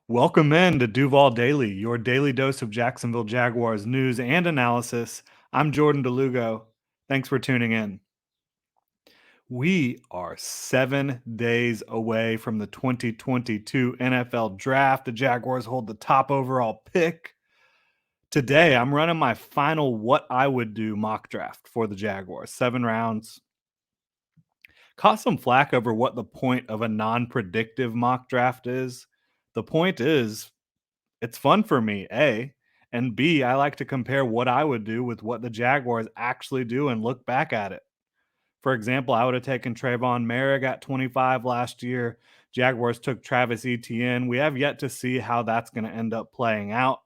Welcome in to Duval Daily, your daily dose of Jacksonville Jaguars news and analysis. I'm Jordan DeLugo. Thanks for tuning in. We are 7 days away from the 2022 NFL Draft. The Jaguars hold the top overall pick. Today, I'm running my final What I Would Do mock draft for the Jaguars. 7 rounds. Caught some flack over what the point of a non predictive mock draft is. The point is, it's fun for me, A, and B, I like to compare what I would do with what the Jaguars actually do and look back at it. For example, I would have taken Trayvon Merrick at 25 last year. Jaguars took Travis Etienne. We have yet to see how that's going to end up playing out.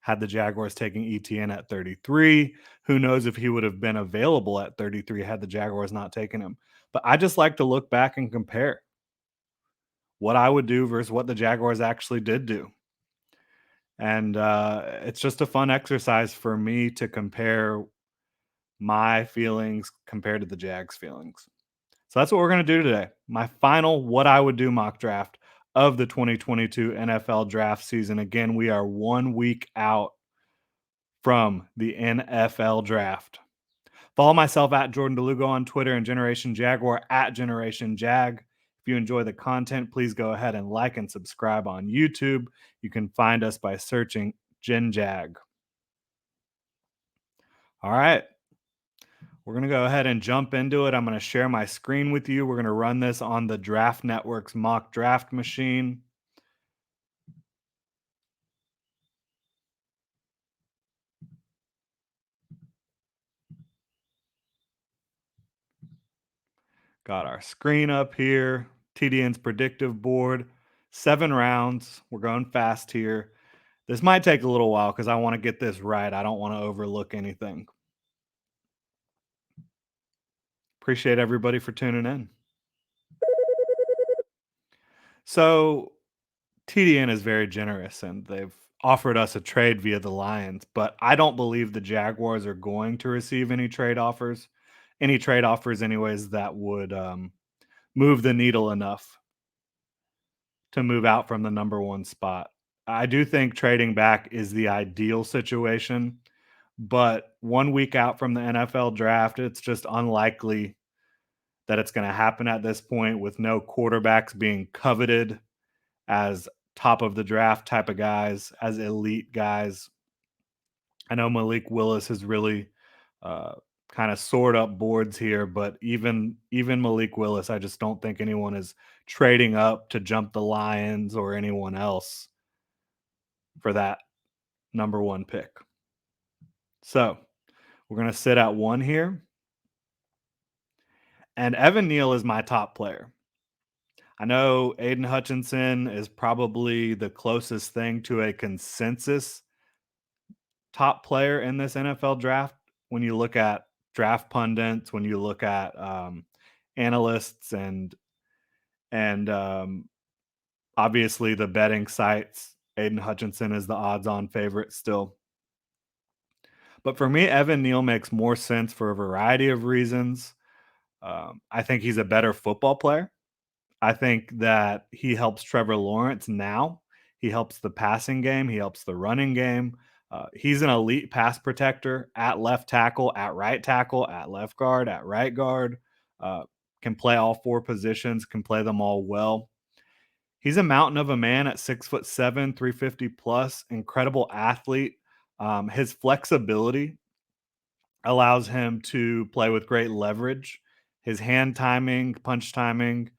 Had the Jaguars taking Etienne at 33, who knows if he would have been available at 33 had the Jaguars not taken him. But I just like to look back and compare what I would do versus what the Jaguars actually did do. And it's just a fun exercise for me to compare my feelings compared to the Jags' feelings. So that's what we're going to do today. My final What I Would Do mock draft of the 2022 NFL draft season. Again, we are 1 week out from the NFL draft. Follow myself at Jordan DeLugo on Twitter and Generation Jaguar at Generation Jag. If you enjoy the content, please go ahead and like and subscribe on YouTube. You can find us by searching Gen Jag. All right. We're going to go ahead and jump into it. I'm going to share my screen with you. We're going to run this on the Draft Network's mock draft machine. Got our screen up here. TDN's predictive board. 7 rounds. We're going fast here. This might take a little while because I want to get this right. I don't want to overlook anything. Appreciate everybody for tuning in. So TDN is very generous and they've offered us a trade via the Lions, but I don't believe the Jaguars are going to receive any trade offers. Anyways, that would move the needle enough to move out from the number one spot. I do think trading back is the ideal situation, but 1 week out from the NFL draft, it's just unlikely that it's going to happen at this point with no quarterbacks being coveted as top of the draft type of guys, as elite guys. I know Malik Willis has really uh, kind of soared up boards here, but even Malik Willis, I just don't think anyone is trading up to jump the Lions or anyone else for that number one pick. So we're going to sit at one here. And Evan Neal is my top player. I know Aiden Hutchinson is probably the closest thing to a consensus top player in this NFL draft when you look at draft pundits, when you look at analysts and obviously the betting sites. Aiden Hutchinson is the odds-on favorite still. But for me, Evan Neal makes more sense for a variety of reasons. I think he's a better football player. I think that he helps Trevor Lawrence now. He helps the passing game. He helps the running game. He's an elite pass protector at left tackle, at right tackle, at left guard, at right guard. Can play all four positions, can play them all well. He's a mountain of a man at 6'7", 350 plus, incredible athlete. His flexibility allows him to play with great leverage. His hand timing, punch timing,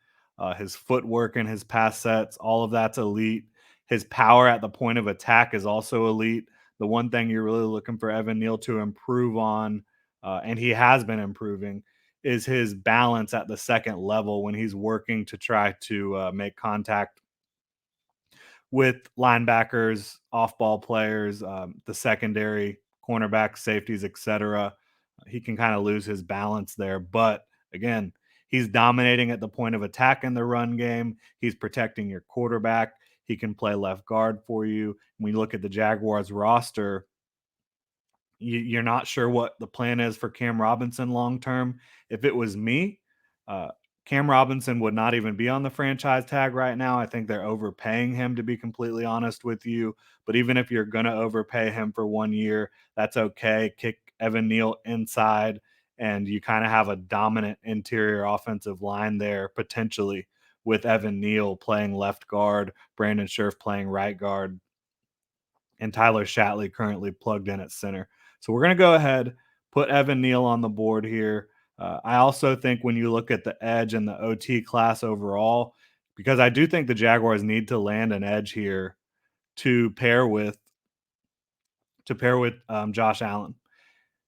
his footwork and his pass sets, all of that's elite. His power at the point of attack is also elite. The one thing you're really looking for Evan Neal to improve on, and he has been improving, is his balance at the second level when he's working to try to make contact with linebackers, off-ball players, the secondary, cornerbacks, safeties, etc. He can kind of lose his balance there. But again, he's dominating at the point of attack in the run game. He's protecting your quarterback. He can play left guard for you. When you look at the Jaguars roster, you're not sure what the plan is for Cam Robinson long term. If it was me, Cam Robinson would not even be on the franchise tag right now. I think they're overpaying him, to be completely honest with you. But even if you're going to overpay him for 1 year, that's okay. Kick Evan Neal inside, and you kind of have a dominant interior offensive line there potentially with Evan Neal playing left guard, Brandon Scherf playing right guard, and Tyler Shatley currently plugged in at center. So we're going to go ahead, put Evan Neal on the board here. I also think when you look at the edge and the OT class overall, because I do think the Jaguars need to land an edge here to pair with Josh Allen.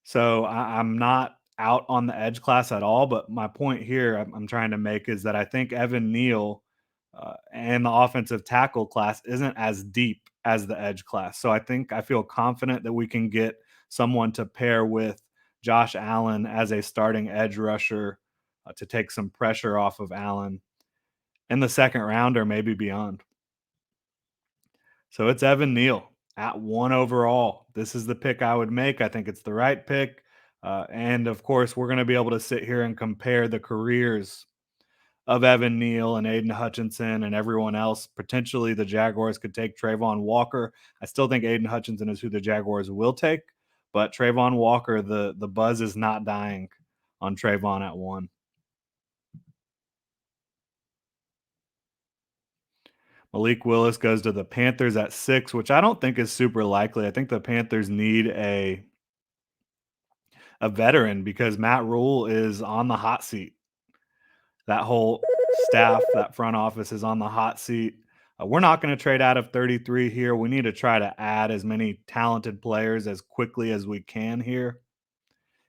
So I'm not out on the edge class at all. But my point here I'm trying to make is that I think Evan Neal and the offensive tackle class isn't as deep as the edge class. So I feel confident that we can get someone to pair with Josh Allen as a starting edge rusher to take some pressure off of Allen in the second round or maybe beyond. So it's Evan Neal at 1 overall. This is the pick I would make. I think it's the right pick. And of course, we're going to be able to sit here and compare the careers of Evan Neal and Aiden Hutchinson and everyone else. Potentially, the Jaguars could take Trayvon Walker. I still think Aiden Hutchinson is who the Jaguars will take, but Trayvon Walker, the buzz is not dying on Trayvon at 1. Malik Willis goes to the Panthers at 6, which I don't think is super likely. I think the Panthers need a veteran because Matt Rule is on the hot seat. That whole staff, that front office is on the hot seat. We're not going to trade out of 33 here. We need to try to add as many talented players as quickly as we can here.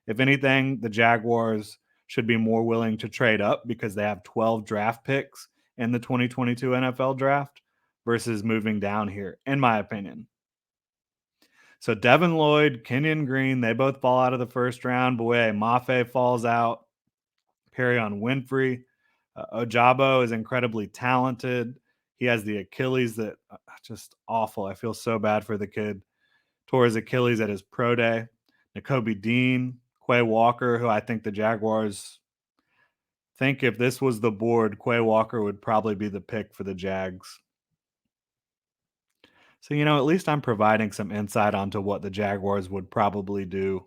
If anything, the Jaguars should be more willing to trade up because they have 12 draft picks in the 2022 NFL draft versus moving down here, in my opinion. So Devin Lloyd, Kenyon Green, they both fall out of the first round. Boye Mafe falls out. Perion Winfrey. Ojabo is incredibly talented. He has the Achilles that just awful. I feel so bad for the kid. Tore his Achilles at his pro day. Nakobe Dean, Quay Walker, who I think the Jaguars think if this was the board, Quay Walker would probably be the pick for the Jags. So, at least I'm providing some insight onto what the Jaguars would probably do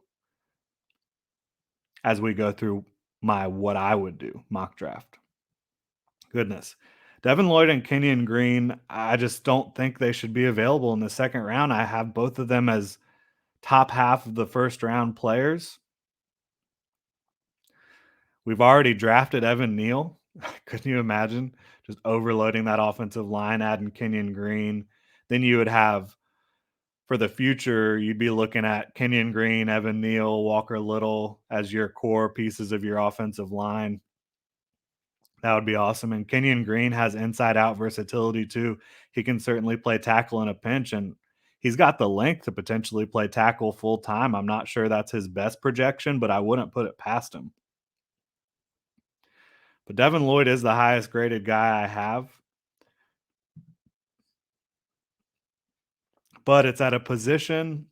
as we go through my what I would do mock draft. Goodness. Devin Lloyd and Kenyon Green, I just don't think they should be available in the second round. I have both of them as top half of the first round players. We've already drafted Evan Neal. Couldn't you imagine just overloading that offensive line, adding Kenyon Green? Then you would have for the future, you'd be looking at Kenyon Green, Evan Neal, Walker Little as your core pieces of your offensive line. That would be awesome. And Kenyon Green has inside out versatility too. He can certainly play tackle in a pinch, and he's got the length to potentially play tackle full time. I'm not sure that's his best projection, but I wouldn't put it past him. But Devin Lloyd is the highest graded guy I have. But it's at a position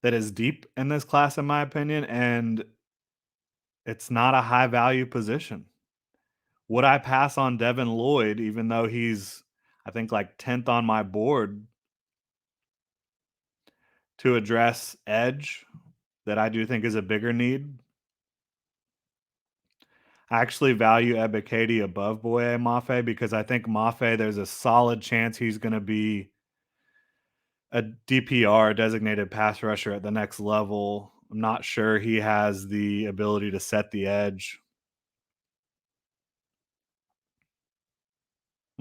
that is deep in this class, in my opinion, and it's not a high value position. Would I pass on Devin Lloyd, even though he's, I think, like 10th on my board to address edge that I do think is a bigger need? I actually value Ebiketie above Boye Mafe because I think Mafe, there's a solid chance he's going to be a DPR, designated pass rusher at the next level. I'm not sure he has the ability to set the edge.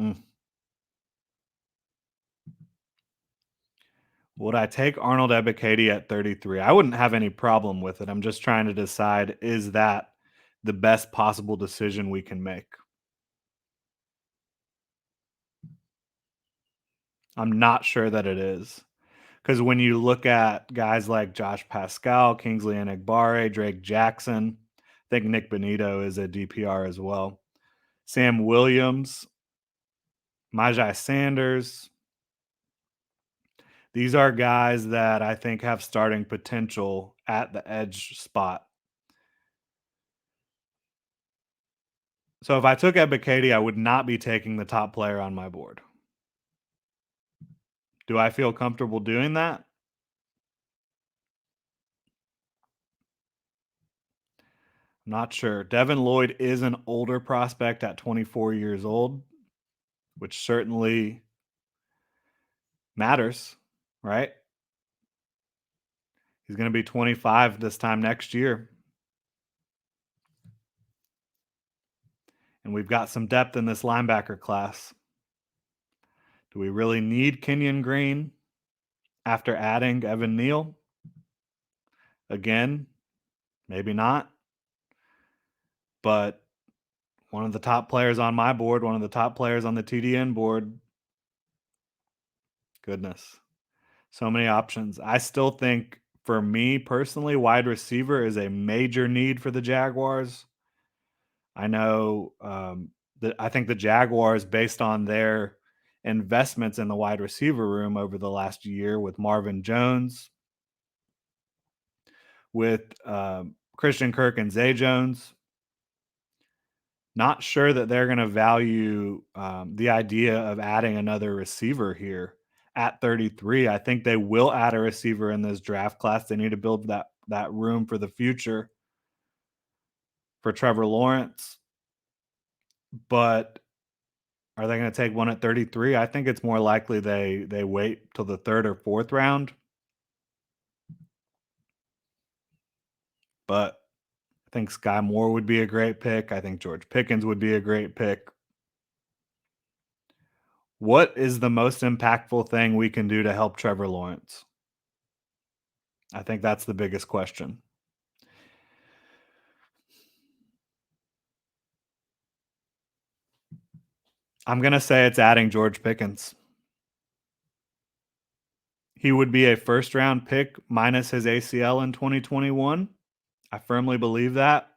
Mm. Would I take Arnold Ebiketie at 33? I wouldn't have any problem with it. I'm just trying to decide, is that the best possible decision we can make? I'm not sure that it is. Because when you look at guys like Josh Pascal, Kingsley Enagbare, Drake Jackson, I think Nick Benito is a DPR as well. Sam Williams, Majai Sanders. These are guys that I think have starting potential at the edge spot. So if I took Ebiketie, I would not be taking the top player on my board. Do I feel comfortable doing that? I'm not sure. Devin Lloyd is an older prospect at 24 years old, which certainly matters, right? He's going to be 25 this time next year. And we've got some depth in this linebacker class. Do we really need Kenyon Green after adding Evan Neal? Again, maybe not. But one of the top players on my board, one of the top players on the TDN board. Goodness. So many options. I still think, for me personally, wide receiver is a major need for the Jaguars. I know that I think the Jaguars, based on their investments in the wide receiver room over the last year with Marvin Jones, with Christian Kirk and Zay Jones, not sure that they're going to value the idea of adding another receiver here at 33. I think they will add a receiver in this draft class. They need to build that room for the future for Trevor Lawrence. But are they going to take one at 33? I think it's more likely they wait till the third or fourth round. But I think Sky Moore would be a great pick. I think George Pickens would be a great pick. What is the most impactful thing we can do to help Trevor Lawrence? I think that's the biggest question. I'm going to say it's adding George Pickens. He would be a first round pick minus his ACL in 2021. I firmly believe that.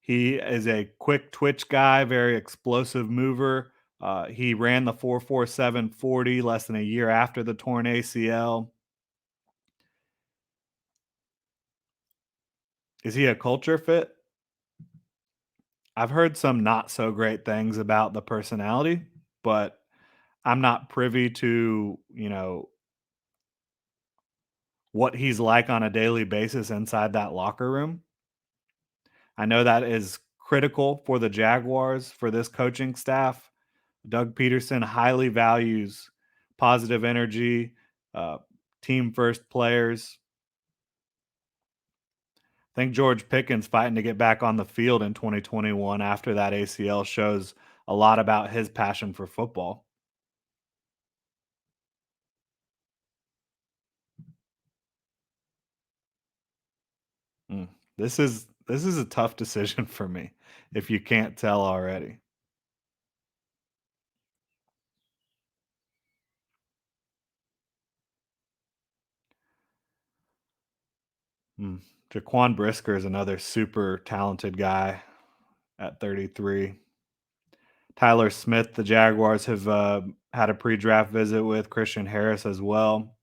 He is a quick twitch guy, very explosive mover. He ran the 4.47 40 less than a year after the torn ACL. Is he a culture fit? I've heard some not so great things about the personality, but I'm not privy to, what he's like on a daily basis inside that locker room. I know that is critical for the Jaguars, for this coaching staff. Doug Peterson highly values positive energy, uh, team first players. I think George Pickens fighting to get back on the field in 2021 after that ACL shows a lot about his passion for football. Mm. This is a tough decision for me, if you can't tell already. Mm. Jaquan Brisker is another super talented guy at 33. Tyler Smith, the Jaguars have had a pre-draft visit with Christian Harris as well.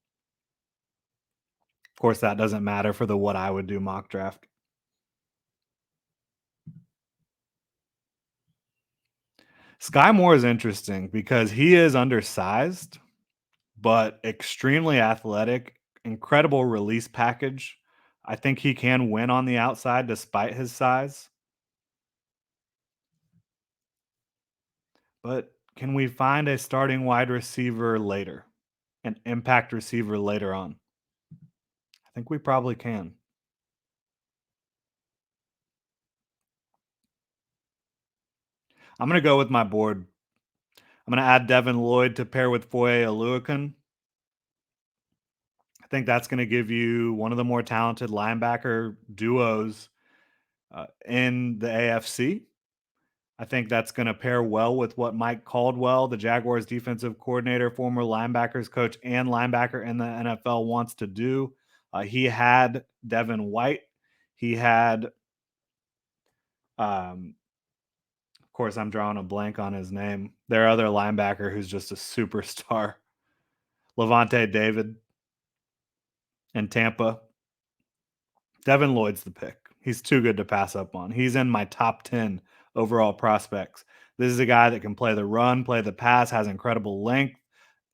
Of course, that doesn't matter for the what I would do mock draft. Sky Moore is interesting because he is undersized, but extremely athletic, incredible release package. I think he can win on the outside despite his size. But can we find a starting wide receiver later? An impact receiver later on? I think we probably can. I'm going to go with my board. I'm going to add Devin Lloyd to pair with Foye Oluokun. I think that's going to give you one of the more talented linebacker duos in the AFC. I think that's going to pair well with what Mike Caldwell, the Jaguars defensive coordinator, former linebackers coach, and linebacker in the NFL, wants to do. He had Devin White. He had, of course, I'm drawing a blank on his name. Their other linebacker who's just a superstar, Levante David in Tampa. Devin Lloyd's the pick. He's too good to pass up on. He's in my top 10 overall prospects. This is a guy that can play the run, play the pass, has incredible length,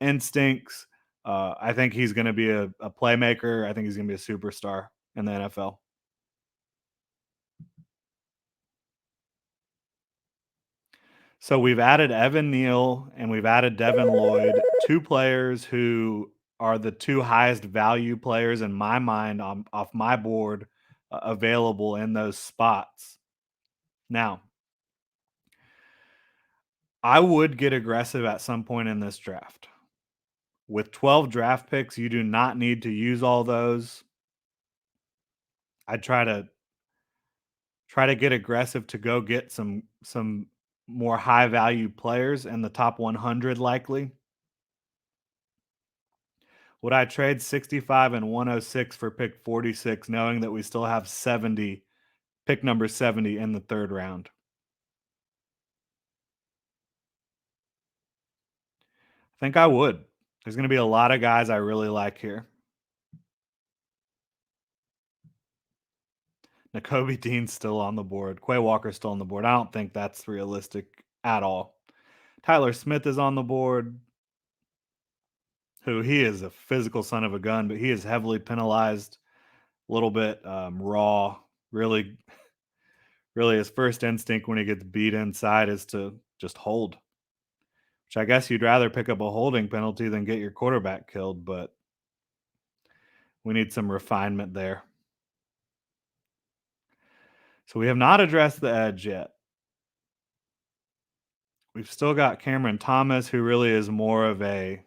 instincts. I think he's going to be a playmaker. I think he's going to be a superstar in the NFL. So we've added Evan Neal and we've added Devin Lloyd, two players who are the two highest value players in my mind off my board available in those spots. Now, I would get aggressive at some point in this draft. With 12 draft picks, you do not need to use all those. I'd try to get aggressive to go get some more high value players in the top 100 likely. Would I trade 65 and 106 for pick 46 knowing that we still have 70, pick number 70 in the third round? I think I would. There's going to be a lot of guys I really like here. Nakobe Dean's still on the board. Quay Walker's still on the board. I don't think that's realistic at all. Tyler Smith is on the board, who he is a physical son of a gun, but he is heavily penalized, a little bit raw. Really, really, his first instinct when he gets beat inside is to just hold, which I guess you'd rather pick up a holding penalty than get your quarterback killed, but we need some refinement there. So we have not addressed the edge yet. We've still got Cameron Thomas, who really is more of a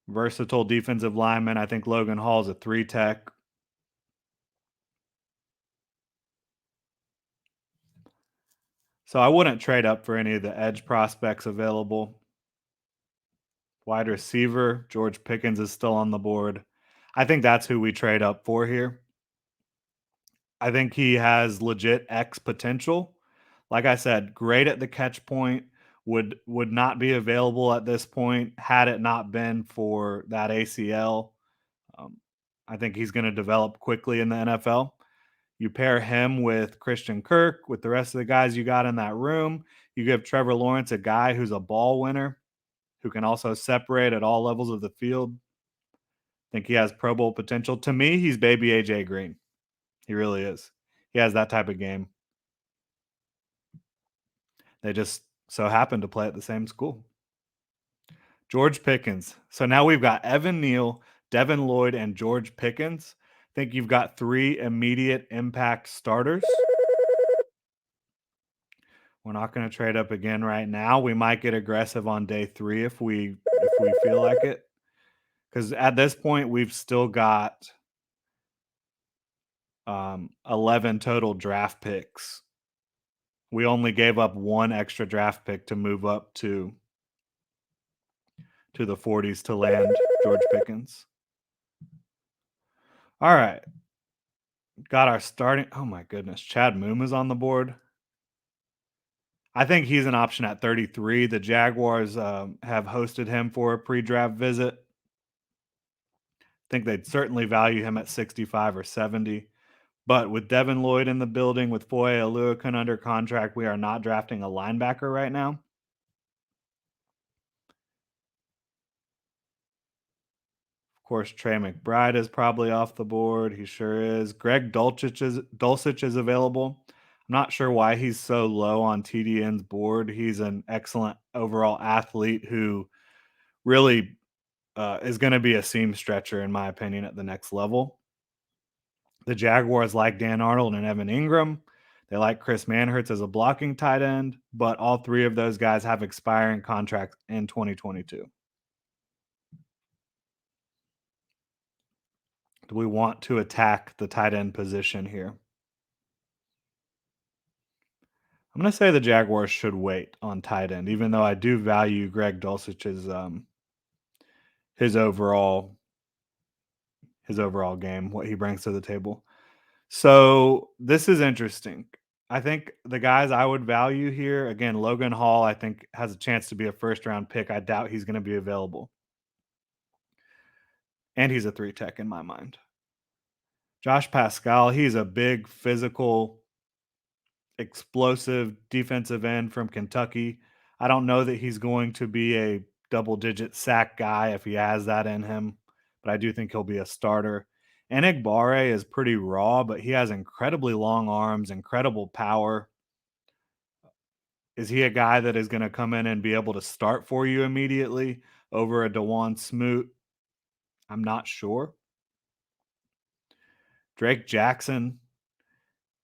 versatile defensive lineman. I think Logan Hall is a 3 tech. So I wouldn't trade up for any of the edge prospects available. Wide receiver, George Pickens is still on the board. I think that's who we trade up for here. I think he has legit X potential. Like I said, great at the catch point, would not be available at this point had it not been for that ACL. Um, I think he's going to develop quickly in the NFL. You pair him with Christian Kirk, with the rest of the guys you got in that room. You give Trevor Lawrence a guy who's a ball winner, who can also separate at all levels of the field. I think he has Pro Bowl potential. To me, he's baby AJ Green. He really is. He has that type of game. They just so happen to play at the same school. George Pickens. So now we've got Evan Neal, Devin Lloyd, and George Pickens. I think you've got three immediate impact starters. We're not going to trade up again right now. We might get aggressive on day 3 if we feel like it. Because at this point, we've still got 11 total draft picks. We only gave up one extra draft pick to move up to the 40s to land George Pickens. All right. Got our starting. Oh my goodness. Chad Moom is on the board. I think he's an option at 33. The Jaguars have hosted him for a pre-draft visit. I think they'd certainly value him at 65 or 70. But with Devin Lloyd in the building, with Foye Oluokun under contract, we are not drafting a linebacker right now. Of course, Trey McBride is probably off the board. He sure is. Greg Dulcich is available. I'm not sure why he's so low on TDN's board. He's an excellent overall athlete who really is going to be a seam stretcher, in my opinion, at the next level. The Jaguars like Dan Arnold and Evan Ingram. They like Chris Manhertz as a blocking tight end, but all three of those guys have expiring contracts in 2022. Do we want to attack the tight end position here? I'm going to say the Jaguars should wait on tight end, even though I do value Greg Dulcich's his overall game, what he brings to the table. So this is interesting. I think the guys I would value here, again, Logan Hall, I think has a chance to be a first round pick. I doubt he's going to be available. And he's a 3 tech in my mind. Josh Pascal, he's a big physical explosive defensive end from Kentucky. I don't know that he's going to be a double digit sack guy if he has that in him, but I do think he'll be a starter. Enigbare is pretty raw, but he has incredibly long arms, incredible power. Is he a guy that is going to come in and be able to start for you immediately over a DeJuan Smoot? I'm not sure. Drake Jackson,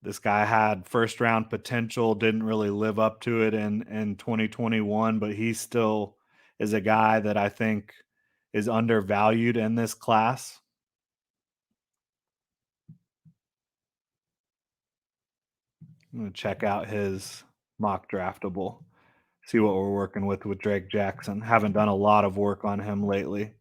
this guy had first round potential, didn't really live up to it in 2021, but he still is a guy that I think is undervalued in this class. I'm going to check out his mock draftable, see what we're working with Drake Jackson. Haven't done a lot of work on him lately.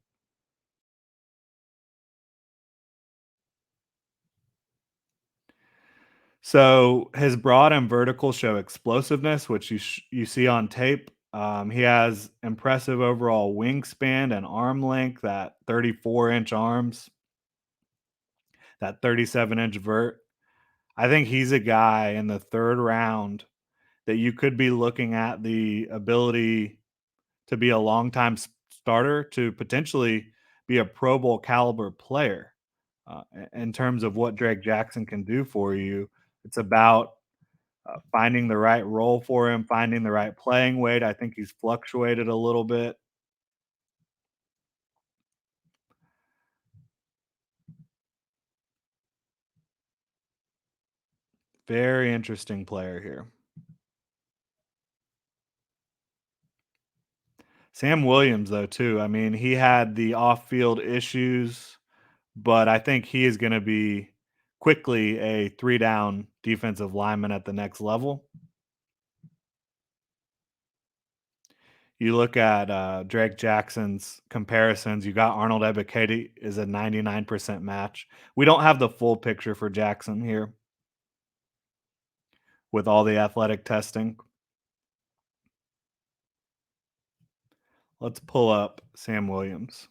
So his broad and vertical show explosiveness, which you see on tape. He has impressive overall wingspan and arm length. That 34-inch arms, that 37-inch vert. I think he's a guy in the third round that you could be looking at the ability to be a long-time starter to potentially be a Pro Bowl caliber player. In terms of what Drake Jackson can do for you, it's about finding the right role for him, finding the right playing weight. I think he's fluctuated a little bit. Very interesting player here. Sam Williams, though, too. I mean, he had the off field issues, but I think he is going to be quickly a three down defensive lineman at the next level. You look at Drake Jackson's comparisons. You got Arnold Ebiketie is a 99% match. We don't have the full picture for Jackson here with all the athletic testing. Let's pull up Sam Williams.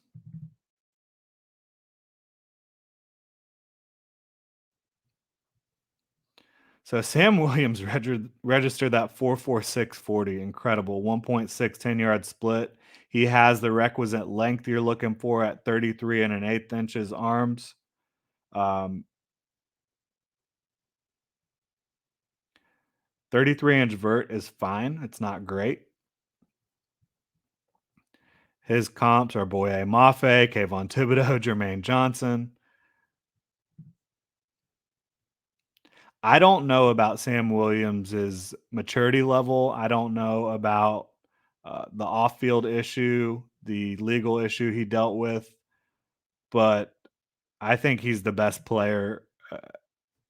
So Sam Williams registered that 4.4640, incredible 1.6 10-yard split. He has the requisite length you're looking for at 33 and an eighth inches arms. Um, 33-inch vert is fine. It's not great. His comps are Boye Mafe, Kayvon Thibodeau, Jermaine Johnson. I don't know about Sam Williams's maturity level. I don't know about the off-field issue, the legal issue he dealt with, but I think he's the best player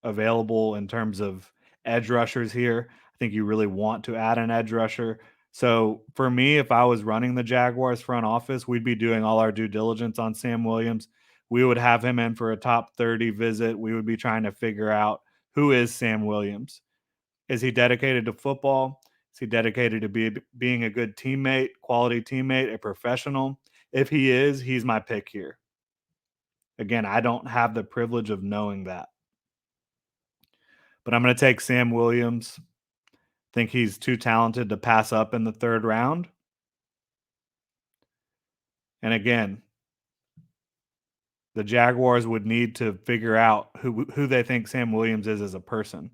available in terms of edge rushers here. I think you really want to add an edge rusher. So for me, if I was running the Jaguars front office, we'd be doing all our due diligence on Sam Williams. We would have him in for a top 30 visit. We would be trying to figure out who is Sam Williams. Is he dedicated to football? Is he dedicated to being a good teammate, quality teammate, a professional? If he is, he's my pick here. Again, I don't have the privilege of knowing that. But I'm going to take Sam Williams. Think he's too talented to pass up in the third round. And again, the Jaguars would need to figure out who they think Sam Williams is as a person.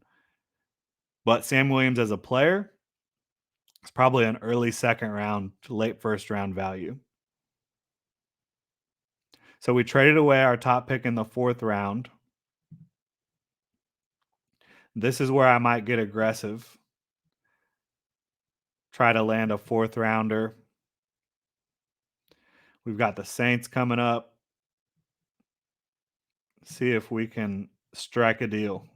But Sam Williams as a player is probably an early second round to late first round value. So we traded away our top pick in the fourth round. This is where I might get aggressive. Try to land a fourth rounder. We've got the Saints coming up. See if we can strike a deal.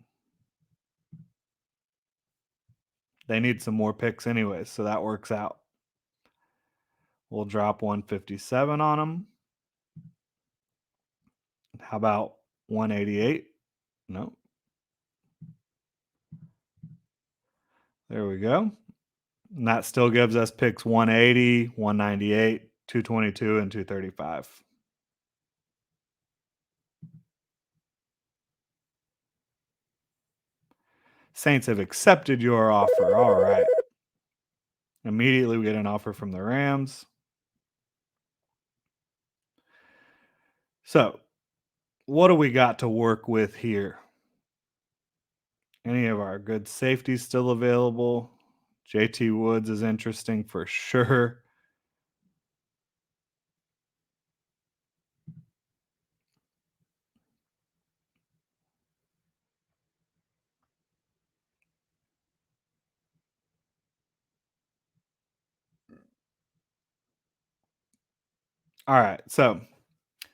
They need some more picks anyways, so that works out. We'll drop 157 on them. How about 188? No. There we go. And that still gives us picks 180, 198, 222, and 235. Saints have accepted your offer. All right. Immediately, we get an offer from the Rams. So, what do we got to work with here? Any of our good safeties still available? JT Woods is interesting for sure. All right. So,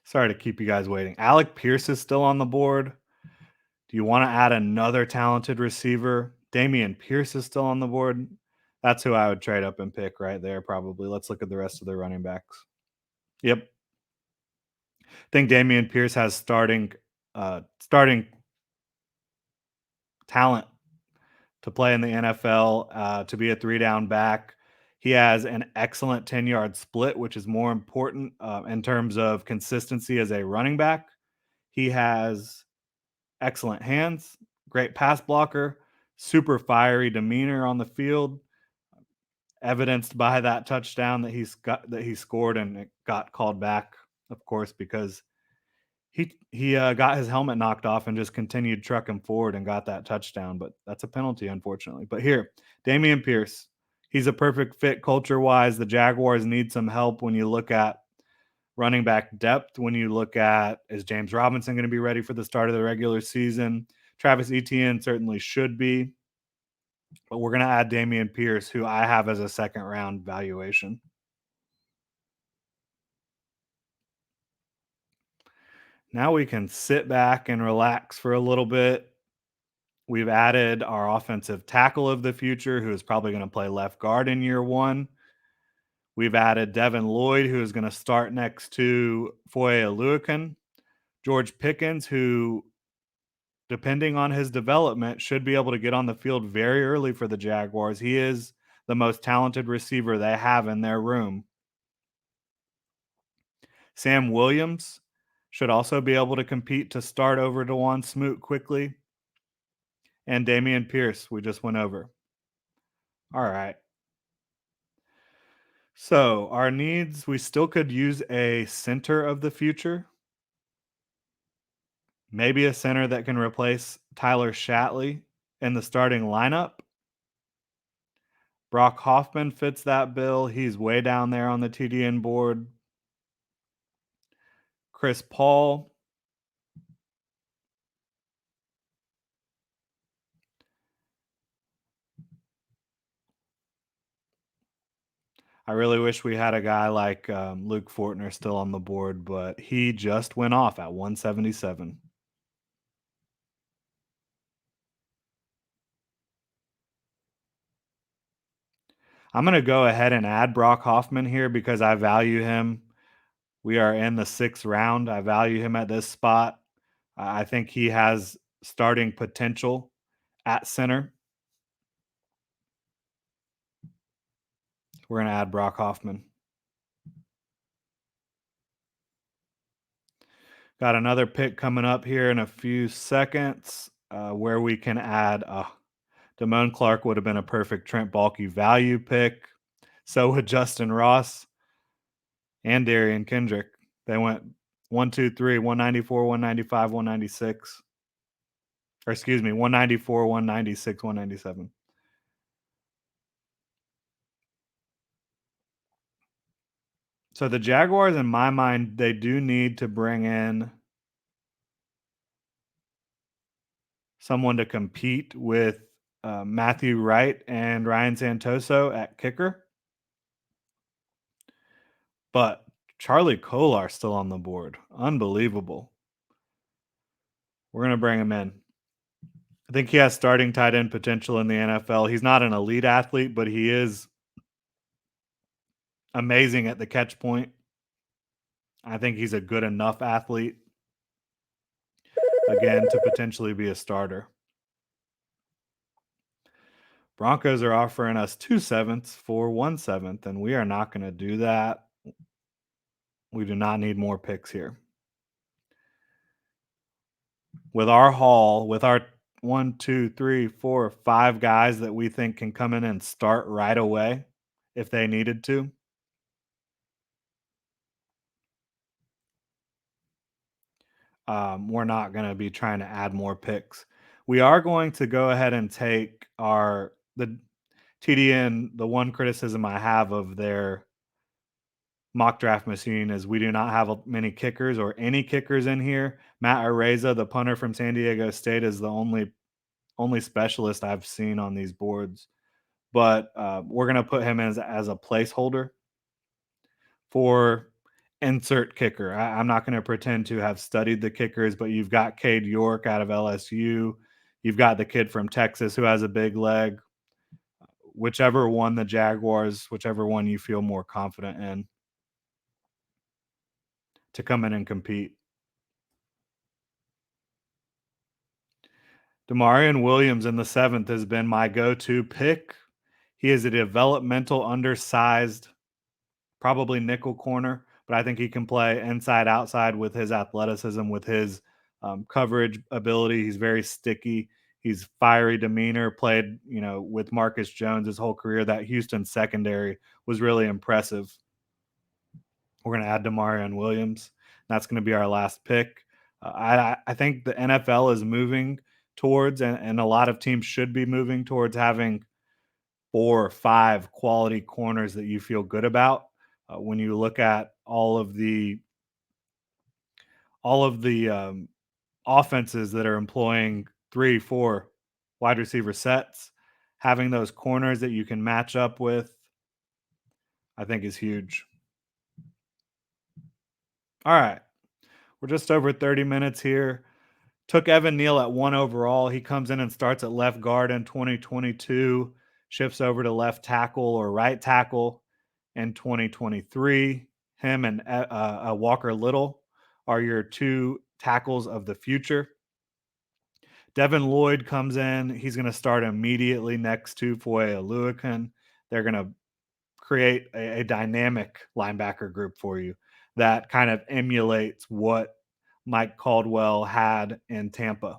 sorry to keep you guys waiting. Alec Pierce is still on the board. Do you want to add another talented receiver? Damien Pierce is still on the board. That's who I would trade up and pick right there, probably. Let's look at the rest of their running backs. Yep. I think Damien Pierce has starting talent to play in the NFL, to be a three down back. He has an excellent 10-yard split, which is more important in terms of consistency as a running back. He has excellent hands, great pass blocker, super fiery demeanor on the field, evidenced by that touchdown that he scored and it got called back, of course, because he got his helmet knocked off and just continued trucking forward and got that touchdown, but that's a penalty, unfortunately. But here, Damien Pierce, he's a perfect fit culture-wise. The Jaguars need some help when you look at running back depth, when you look at, is James Robinson going to be ready for the start of the regular season? Travis Etienne certainly should be, but we're going to add Damien Pierce, who I have as a second-round valuation. Now we can sit back and relax for a little bit. We've added our offensive tackle of the future, who is probably going to play left guard in year one. We've added Devin Lloyd, who is going to start next to Foye Oluokun. George Pickens, who, depending on his development, should be able to get on the field very early for the Jaguars. He is the most talented receiver they have in their room. Sam Williams should also be able to compete to start over DeJuan Smoot quickly. And Damien Pierce, we just went over. All right. So our needs, we still could use a center of the future. Maybe a center that can replace Tyler Shatley in the starting lineup. Brock Hoffman fits that bill. He's way down there on the TDN board. Chris Paul. I really wish we had a guy like Luke Fortner still on the board, but he just went off at 177. I'm going to go ahead and add Brock Hoffman here because I value him. We are in the 6th round. I value him at this spot. I think he has starting potential at center. We're going to add Brock Hoffman. Got another pick coming up here in a few seconds where we can add Damone Clark would have been a perfect Trent Baalke value pick. So would Justin Ross and Darian Kendrick. They went 1, 2, 3, 194, 195, 196. Or excuse me, 194, 196, 197. So the Jaguars, in my mind, they do need to bring in someone to compete with Matthew Wright and Ryan Santoso at kicker. But Charlie Kolar still on the board. Unbelievable. We're going to bring him in. I think he has starting tight end potential in the NFL. He's not an elite athlete, but he is amazing at the catch point. I think he's a good enough athlete, again, to potentially be a starter. Broncos are offering us 2 sevenths for 1 7th, and we are not going to do that. We do not need more picks here. With our haul, with our one, two, three, four, five guys that we think can come in and start right away if they needed to. We're not going to be trying to add more picks. We are going to go ahead and take our the TDN. The one criticism I have of their mock draft machine is we do not have many kickers or any kickers in here. Matt Areza, the punter from San Diego State, is the only specialist I've seen on these boards. But we're going to put him as a placeholder for insert kicker. I'm not going to pretend to have studied the kickers, but you've got Cade York out of LSU. You've got the kid from Texas who has a big leg. Whichever one the Jaguars, whichever one you feel more confident in to come in and compete. Demarion Williams in the seventh has been my go-to pick. He is a developmental, undersized, probably nickel corner, but I think he can play inside, outside with his athleticism, with his coverage ability. He's very sticky. He's fiery demeanor. Played, with Marcus Jones his whole career. That Houston secondary was really impressive. We're going to add Demarion Williams. That's going to be our last pick. I think the NFL is moving towards, and a lot of teams should be moving towards having 4 or 5 quality corners that you feel good about. When you look at all of the offenses that are employing 3, 4 wide receiver sets, having those corners that you can match up with, I think is huge. All right, we're just over 30 minutes here. Took Evan Neal at 1 overall. He comes in and starts at left guard in 2022, shifts over to left tackle or right tackle in 2023. Him and Walker Little are your 2 tackles of the future. Devin Lloyd comes in. He's going to start immediately next to Foye Oluokun. They're going to create a dynamic linebacker group for you that kind of emulates what Mike Caldwell had in Tampa.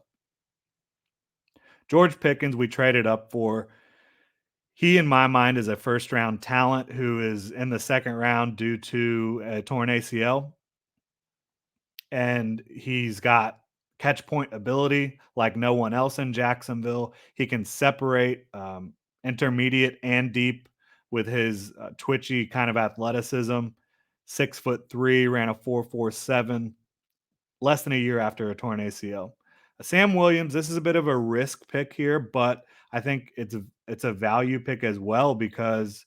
George Pickens, we traded up for. He, in my mind, is a first round talent who is in the second round due to a torn ACL. And he's got catch point ability like no one else in Jacksonville. He can separate intermediate and deep with his twitchy kind of athleticism. 6'3", ran a 4.47, less than a year after a torn ACL. Sam Williams, this is a bit of a risk pick here, but I think it's a value pick as well because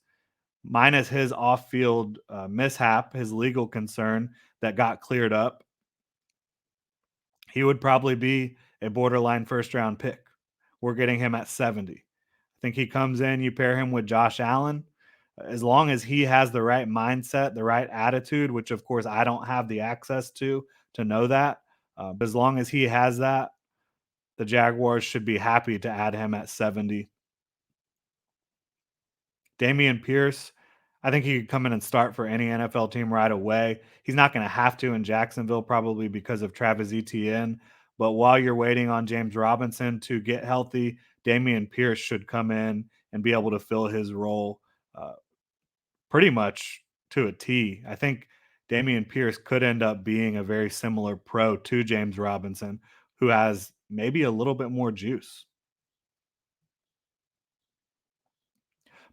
minus his off-field mishap, his legal concern that got cleared up, he would probably be a borderline first-round pick. We're getting him at 70. I think he comes in, you pair him with Josh Allen. As long as he has the right mindset, the right attitude, which of course I don't have the access to know that. But as long as he has that, the Jaguars should be happy to add him at 70. Damien Pierce, I think he could come in and start for any NFL team right away. He's not going to have to in Jacksonville probably because of Travis Etienne. But while you're waiting on James Robinson to get healthy, Damien Pierce should come in and be able to fill his role uh, pretty much to a T. I think Damien Pierce could end up being a very similar pro to James Robinson, who has maybe a little bit more juice.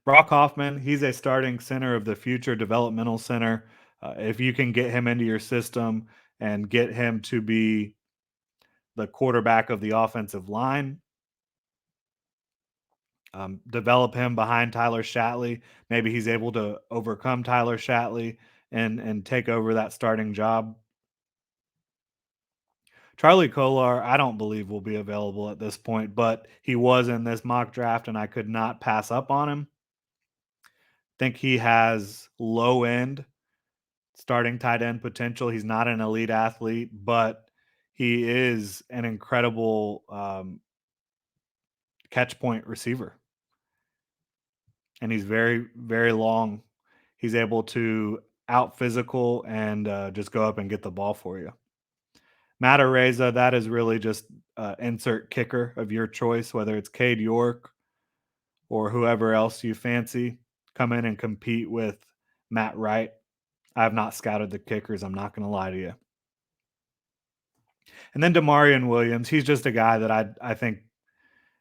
Brock Hoffman, he's a starting center of the future, developmental center. If you can get him into your system and get him to be the quarterback of the offensive line, develop him behind Tyler Shatley. Maybe he's able to overcome Tyler Shatley and take over that starting job. Charlie Kolar, I don't believe will be available at this point, but he was in this mock draft and I could not pass up on him. Think he has low end starting tight end potential. He's not an elite athlete, but he is an incredible catch point receiver. And he's very, very long. He's able to out physical and just go up and get the ball for you. Matt Araiza, that is really just insert kicker of your choice, whether it's Cade York or whoever else you fancy. Come in and compete with Matt Wright. I have not scouted the kickers. I'm not going to lie to you. And then Demarion Williams, he's just a guy that I think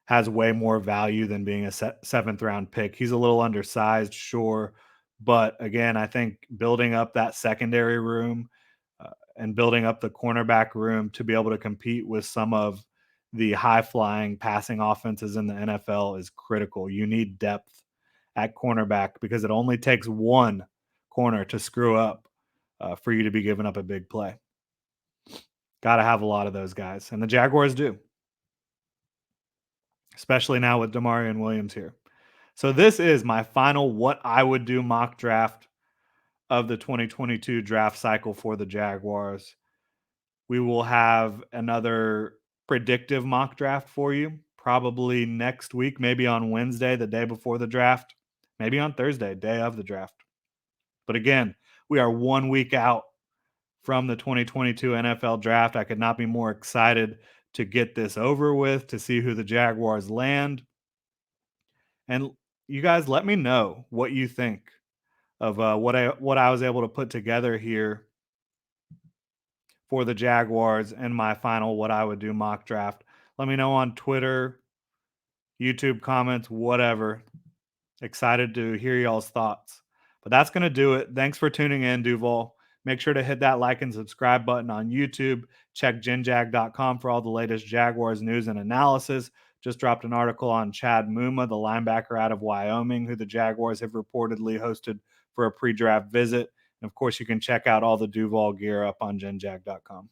has way more value than being a seventh round pick. He's a little undersized, sure. But again, I think building up that secondary room and building up the cornerback room to be able to compete with some of the high flying passing offenses in the NFL is critical. You need depth at cornerback because it only takes one corner to screw up for you to be giving up a big play. Got to have a lot of those guys. And the Jaguars do, especially now with Demarion Williams here. So this is my final what I would do mock draft of the 2022 draft cycle for the Jaguars. We will have another predictive mock draft for you probably next week, maybe on Wednesday, the day before the draft, maybe on Thursday, day of the draft. But again, we are 1 week out from the 2022 NFL draft. I could not be more excited to get this over with, to see who the Jaguars land. And you guys, let me know what you think of what I was able to put together here for the Jaguars and my final what I would do mock draft. Let me know on Twitter, YouTube comments, whatever. Excited to hear y'all's thoughts. But that's going to do it. Thanks for tuning in, Duval. Make sure to hit that like and subscribe button on YouTube. Check genjag.com for all the latest Jaguars news and analysis. Just dropped an article on Chad Muma, the linebacker out of Wyoming, who the Jaguars have reportedly hosted for a pre-draft visit. And of course, you can check out all the Duval gear up on genjag.com.